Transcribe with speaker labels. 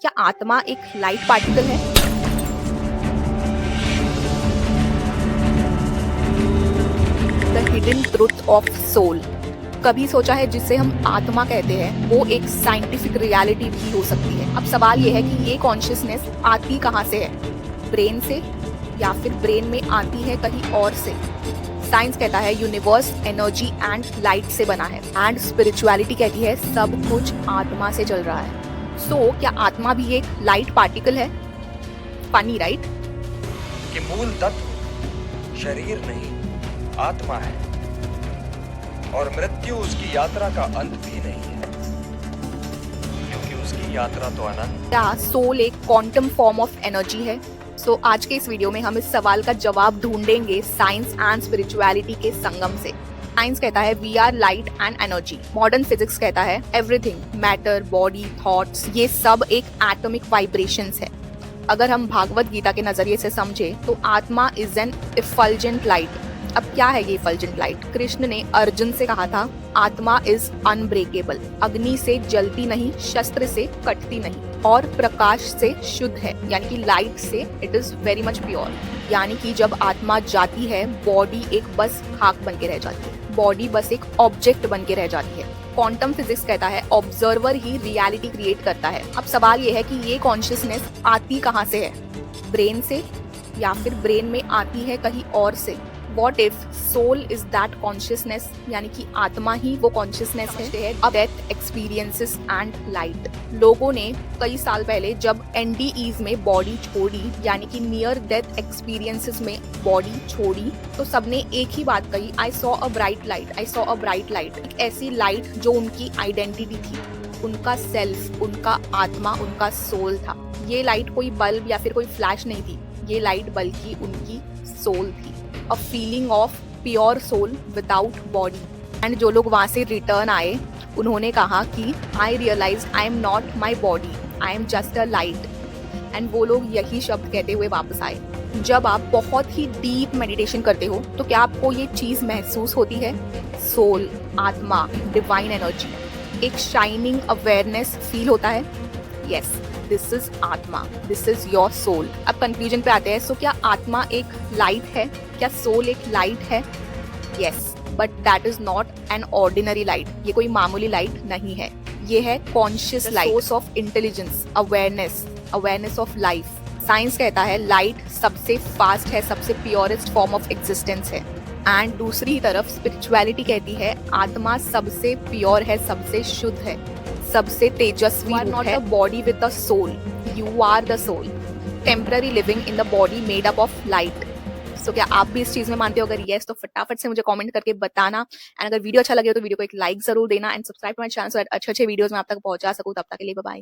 Speaker 1: क्या आत्मा एक लाइट पार्टिकल है? The hidden truth of soul. कभी सोचा है जिसे हम आत्मा कहते हैं वो एक साइंटिफिक रियलिटी भी हो सकती है। अब सवाल ये है कि ये कॉन्शियसनेस आती कहाँ से है? ब्रेन से या फिर ब्रेन में आती है कहीं और से? साइंस कहता है यूनिवर्स एनर्जी एंड लाइट से बना है एंड स्पिरिचुअलिटी कहती है सब कुछ आत्मा से चल रहा है। सो क्या आत्मा भी एक लाइट पार्टिकल है? Funny right?
Speaker 2: कि मूल तत्व शरीर नहीं आत्मा है और मृत्यु उसकी यात्रा का अंत भी नहीं है, क्योंकि उसकी यात्रा तो अनंत।
Speaker 1: क्या सोल एक क्वांटम फॉर्म ऑफ एनर्जी है? सो आज के इस वीडियो में हम इस सवाल का जवाब ढूंढेंगे साइंस एंड स्पिरिचुअलिटी के संगम से। साइंस कहता है we are light and energy. Modern physics कहता है एवरीथिंग मैटर, बॉडी, थॉट्स, ये सब एक एटॉमिक वाइब्रेशंस है। अगर हम भागवत गीता के नजरिए से समझे तो आत्मा इज एन इफल्जेंट लाइट। अब क्या है ये इफल्जेंट लाइट? कृष्ण ने अर्जुन से कहा था आत्मा इज अनब्रेकेबल, अग्नि से जलती नहीं, शस्त्र से कटती नहीं और प्रकाश से शुद्ध है, यानी कि लाइट से it is very much pure. यानी कि जब आत्मा जाती है बॉडी एक बस खाक बन के रह जाती है, बॉडी बस एक ऑब्जेक्ट बन के रह जाती है। क्वांटम फिजिक्स कहता है ऑब्जर्वर ही रियलिटी क्रिएट करता है। अब सवाल ये है कि ये कॉन्शियसनेस आती कहाँ से है? ब्रेन से या फिर ब्रेन में आती है कहीं और से? What if soul is that consciousness, यानी कि आत्मा ही वो कॉन्शियसनेस है। Death experiences and light. लोगों ने कई साल पहले जब एनडीईज में बॉडी छोड़ी, यानी कि नियर डेथ एक्सपीरियंसेस में बॉडी छोड़ी, तो सबने एक ही बात कही, I saw a bright light, I saw a bright light. एक ऐसी लाइट जो उनकी आइडेंटिटी थी, उनका सेल्फ, उनका आत्मा, उनका सोल था। ये लाइट कोई बल्ब या फिर कोई फ्लैश नहीं थी, ये लाइट बल्कि उनकी सोल थी। A feeling of pure soul without body। And जो लोग वहाँ से रिटर्न आए उन्होंने कहा कि I realise I am not my body, I am just a light. And वो लोग यही शब्द कहते हुए वापस आए। जब आप बहुत ही डीप मेडिटेशन करते हो तो क्या आपको ये चीज़ महसूस होती है? सोल, आत्मा, डिवाइन एनर्जी, एक शाइनिंग अवेयरनेस फील होता है? यस, दिस इज आत्मा, दिस इज योर सोल। अब कंक्लूजन पे आते हैं। सो क्या आत्मा एक लाइट है? क्या सोल एक लाइट है? Yes, but that is not an ordinary light. ये कोई मामूली लाइट नहीं है, ये है conscious light, source of intelligence, awareness, awareness of life. Science कहता है लाइट सबसे फास्ट है, सबसे प्योरेस्ट फॉर्म ऑफ एग्जिस्टेंस है। एंड दूसरी तरफ स्पिरिचुअलिटी कहती है आत्मा सबसे प्योर है, सबसे शुद्ध है, सबसे तेजस्वी है। Body with the soul, you are the soul, temporary living in the body made up of light. So क्या आप भी इस चीज में मानते हो? अगर यस तो फटाफट से मुझे कमेंट करके बताना। एंड अगर वीडियो अच्छा लगे तो वीडियो को एक लाइक जरूर देना and subscribe to my channel so that अच्छे अच्छे वीडियोस मैं आप तक पहुंचा सकूं। तब तक के लिए बाय बाय।